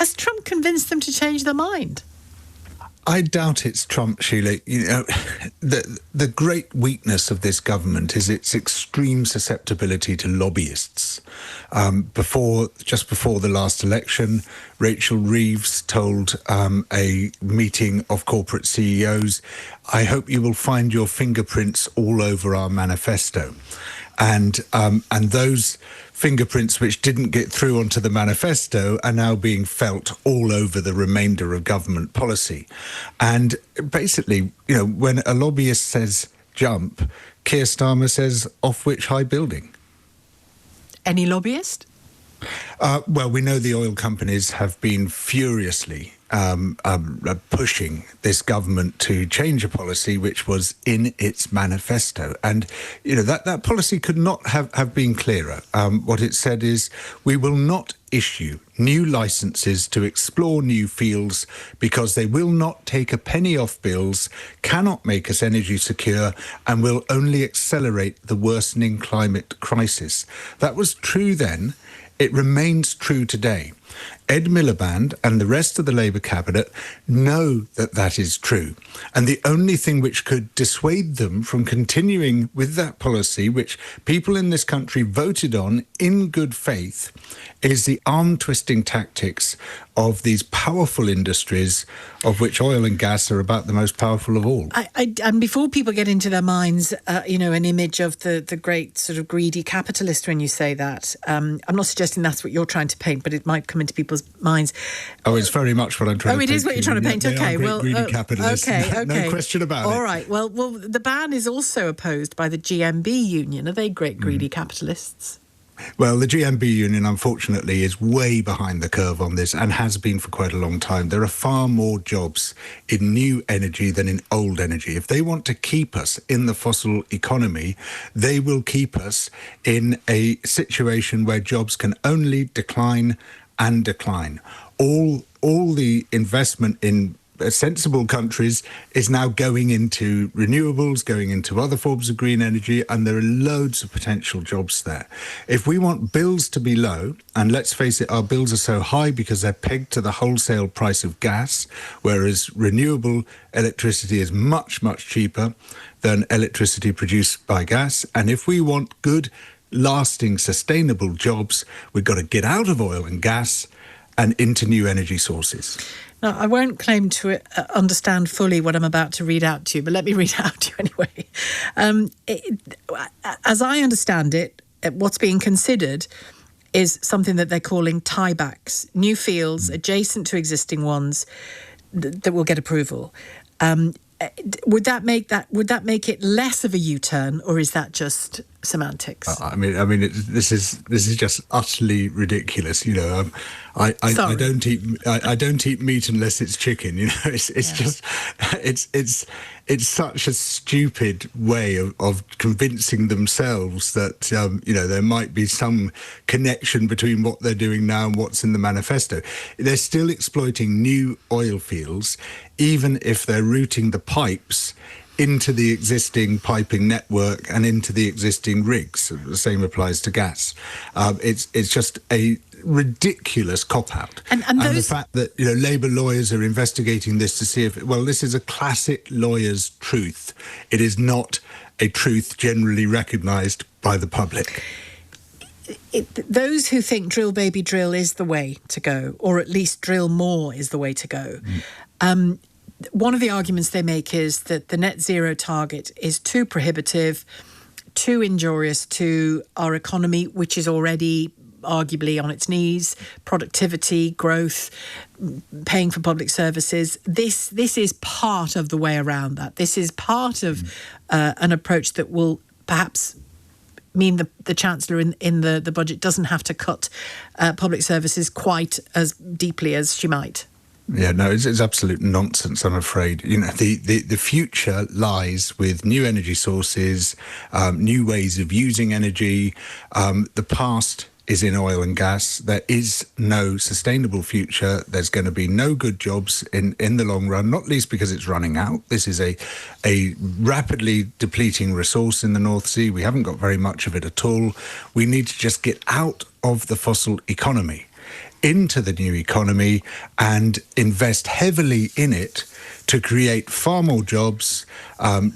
Has Trump convinced them to change their mind? I doubt it's Trump, Sheila. You know, the great weakness of this government is its extreme susceptibility to lobbyists. Just before the last election, Rachel Reeves told a meeting of corporate CEOs, "I hope you will find your fingerprints all over our manifesto." And those fingerprints which didn't get through onto the manifesto are now being felt all over the remainder of government policy. And basically, you know, when a lobbyist says jump, Keir Starmer says off which high building. Any lobbyist? Well, we know the oil companies have been furiously pushing this government to change a policy which was in its manifesto. And, you know, that policy could not have been clearer. What it said is, we will not issue new licenses to explore new fields because they will not take a penny off bills, cannot make us energy secure, and will only accelerate the worsening climate crisis. That was true then. It remains true today. Ed Miliband and the rest of the Labour cabinet know that that is true. And the only thing which could dissuade them from continuing with that policy, which people in this country voted on in good faith, is the arm-twisting tactics of these powerful industries, of which oil and gas are about the most powerful of all. And before people get into their minds, you know, an image of the great sort of greedy capitalist when you say that, I'm not suggesting that's what you're trying to paint, but it might come into people's minds. Oh, it's very much what I'm trying to paint. Oh, it is what you're trying to paint. They okay, are great well, greedy capitalists. Okay. No question about it. All right. Well, the ban is also opposed by the GMB union. Are they great greedy capitalists? Well, the GMB union, unfortunately, is way behind the curve on this and has been for quite a long time. There are far more jobs in new energy than in old energy. If they want to keep us in the fossil economy, they will keep us in a situation where jobs can only decline and decline. All the investment in sensible countries is now going into renewables, going into other forms of green energy, and there are loads of potential jobs there. If we want bills to be low, and let's face it, our bills are so high because they're pegged to the wholesale price of gas, whereas renewable electricity is much, much cheaper than electricity produced by gas. And if we want good, lasting, sustainable jobs, we've got to get out of oil and gas and into new energy sources. Now, I won't claim to understand fully what I'm about to read out to you, but let me read it out to you anyway. As I understand it, what's being considered is something that they're calling tiebacks, new fields adjacent to existing ones that will get approval. Would that make it less of a U-turn, or is that just semantics? I mean, this is just utterly ridiculous. You know, I don't eat meat unless it's chicken. You know, it's such a stupid way of convincing themselves that you know, there might be some connection between what they're doing now and what's in the manifesto. They're still exploiting new oil fields, even if they're routing the pipes into the existing piping network and into the existing rigs. The same applies to gas. It's just a ridiculous cop-out. And the fact that, you know, Labour lawyers are investigating this to see if, well, this is a classic lawyer's truth. It is not a truth generally recognised by the public. Those who think drill baby drill is the way to go, or at least drill more is the way to go, one of the arguments they make is that the net zero target is too prohibitive, too injurious to our economy, which is already arguably on its knees, productivity, growth, paying for public services. This is part of the way around that. This is part of an approach that will perhaps mean the Chancellor in the budget doesn't have to cut public services quite as deeply as she might. Yeah, no, it's absolute nonsense, I'm afraid. You know, the future lies with new energy sources, new ways of using energy. The past is in oil and gas. There is no sustainable future. There's going to be no good jobs in the long run, not least because it's running out. This is a rapidly depleting resource in the North Sea. We haven't got very much of it at all. We need to just get out of the fossil economy. into the new economy and invest heavily in it to create far more jobs,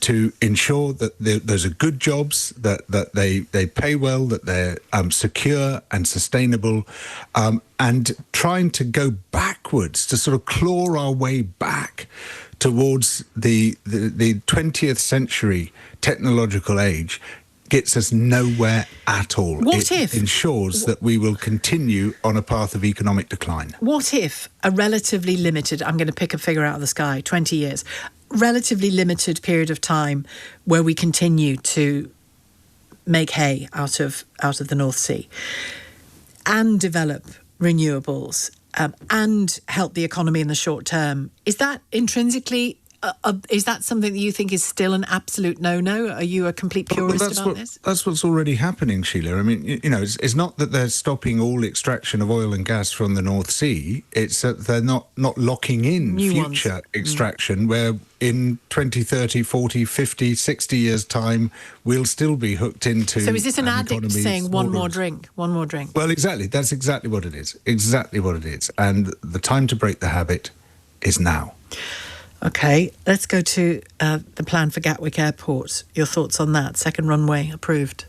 to ensure that those are good jobs, that they pay well, that they're secure and sustainable, and trying to go backwards, to sort of claw our way back towards the 20th century technological age gets us nowhere at all. It ensures that we will continue on a path of economic decline. What if a relatively limited, I'm going to pick a figure out of the sky, 20 years, relatively limited period of time where we continue to make hay out of the North Sea and develop renewables and help the economy in the short term? Is that intrinsically... is that something that you think is still an absolute no-no? Are you a complete purist about this? That's what's already happening, Sheila. I mean, it's not that they're stopping all extraction of oil and gas from the North Sea. It's that they're not locking in new future extraction where in 20, 30, 40, 50, 60 years' time, we'll still be hooked into... So is this an addict saying one more drink? Well, exactly. That's exactly what it is. Exactly what it is. And the time to break the habit is now. OK, let's go to the plan for Gatwick Airport. Your thoughts on that? Second runway approved.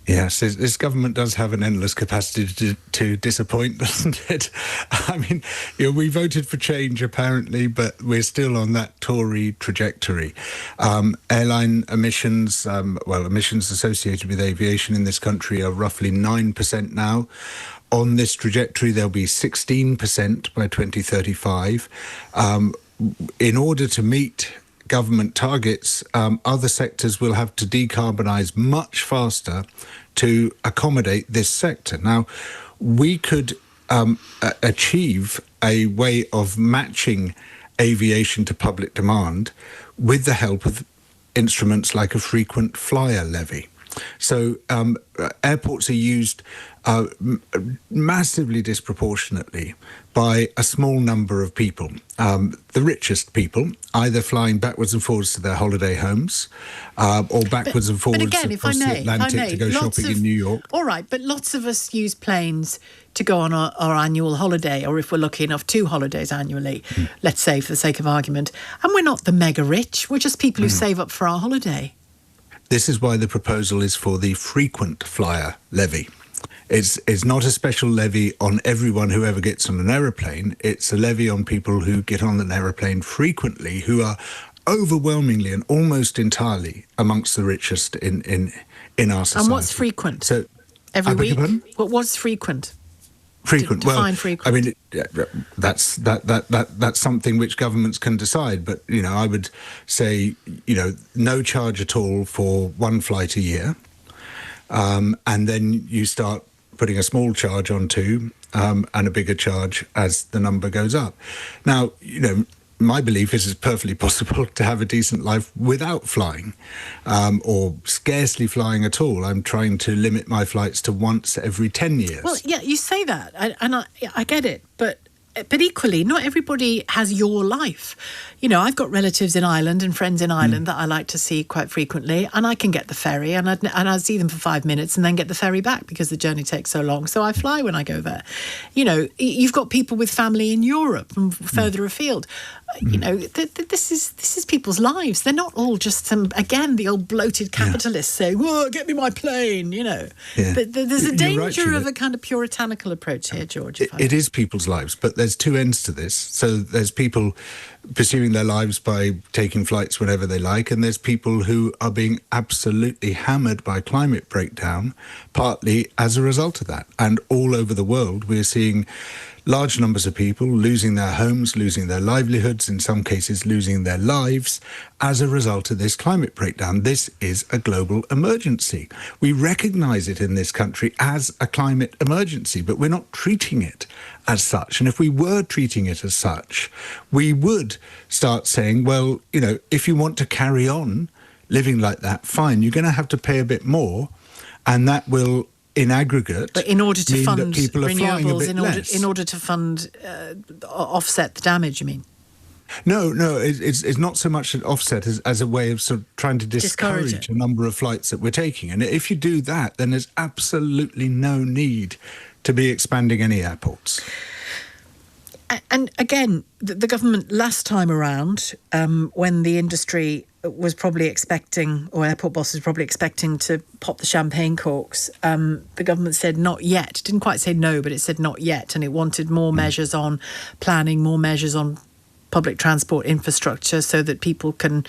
Yes, this government does have an endless capacity to disappoint, doesn't it? I mean, we voted for change, apparently, but we're still on that Tory trajectory. Airline emissions, emissions associated with aviation in this country are roughly 9% now. On this trajectory, there'll be 16% by 2035. In order to meet government targets, other sectors will have to decarbonise much faster to accommodate this sector. Now, we could achieve a way of matching aviation to public demand with the help of instruments like a frequent flyer levy. So airports are used massively disproportionately by a small number of people. The richest people, either flying backwards and forwards to their holiday homes or backwards and forwards across the Atlantic to go shopping in New York. All right, but lots of us use planes to go on our annual holiday, or if we're lucky enough, 2 holidays annually, let's say, for the sake of argument. And we're not the mega rich, we're just people who save up for our holiday. This is why the proposal is for the frequent flyer levy. It's not a special levy on everyone who ever gets on an aeroplane. It's a levy on people who get on an aeroplane frequently, who are overwhelmingly and almost entirely amongst the richest in our society. And what's frequent? So, every week? What's frequent? Frequent. Define frequent. I mean, that's something which governments can decide. But I would say, no charge at all for one flight a year, and then you start putting a small charge on 2, and a bigger charge as the number goes up. Now, my belief is it's perfectly possible to have a decent life without flying, or scarcely flying at all. I'm trying to limit my flights to once every 10 years. Well, yeah, you say that, and I get it, but equally, not everybody has your life. I've got relatives in Ireland and friends in Ireland that I like to see quite frequently, and I can get the ferry, and I see them for 5 minutes and then get the ferry back because the journey takes so long. So I fly when I go there. You've got people with family in Europe and further afield. This is people's lives. They're not all just the old bloated capitalists saying, "Whoa, get me my plane." Yeah. There's a danger of a kind of puritanical approach here, George. It is people's lives, but there's 2 ends to this. So there's people pursuing their lives by taking flights whenever they like, and there's people who are being absolutely hammered by climate breakdown, partly as a result of that. And all over the world, we're seeing large numbers of people losing their homes, losing their livelihoods, in some cases losing their lives as a result of this climate breakdown. This is a global emergency. We recognise it in this country as a climate emergency, but we're not treating it as such. And if we were treating it as such, we would start saying, well, if you want to carry on living like that, fine, you're going to have to pay a bit more, and that will, in aggregate, but in order to fund renewables, in order to fund offset the damage, you mean? No, it's not so much an offset as a way of sort of trying to discourage a number of flights that we're taking. And if you do that, then there's absolutely no need to be expanding any airports. And again, the government last time around, when the industry was probably expecting, or airport bosses were probably expecting to pop the champagne corks, the government said not yet. Didn't quite say no, but it said not yet. And it wanted more measures on planning, more measures on public transport infrastructure so that people can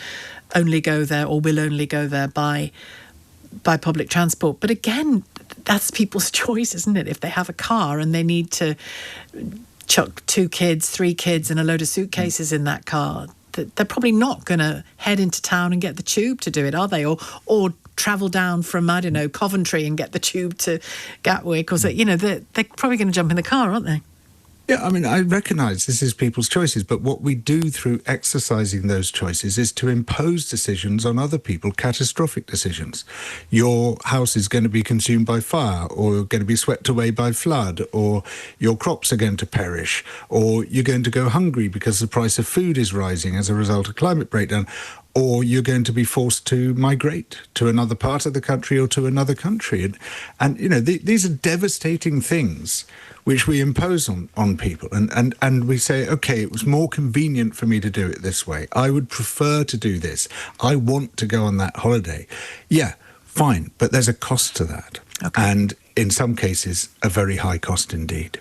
only go there or will only go there by public transport. But again, that's people's choice, isn't it? If they have a car and they need to chuck 2 kids, 3 kids and a load of suitcases in that car, they're probably not going to head into town and get the tube to do it, are they? Or travel down from, I don't know, Coventry and get the tube to Gatwick. Or so, they're probably going to jump in the car, aren't they? Yeah, I mean, I recognise this is people's choices, but what we do through exercising those choices is to impose decisions on other people, catastrophic decisions. Your house is going to be consumed by fire, or going to be swept away by flood, or your crops are going to perish, or you're going to go hungry because the price of food is rising as a result of climate breakdown, or you're going to be forced to migrate to another part of the country or to another country. And these are devastating things which we impose on people. And we say, OK, it was more convenient for me to do it this way. I would prefer to do this. I want to go on that holiday. Yeah, fine. But there's a cost to that. Okay. And in some cases, a very high cost indeed.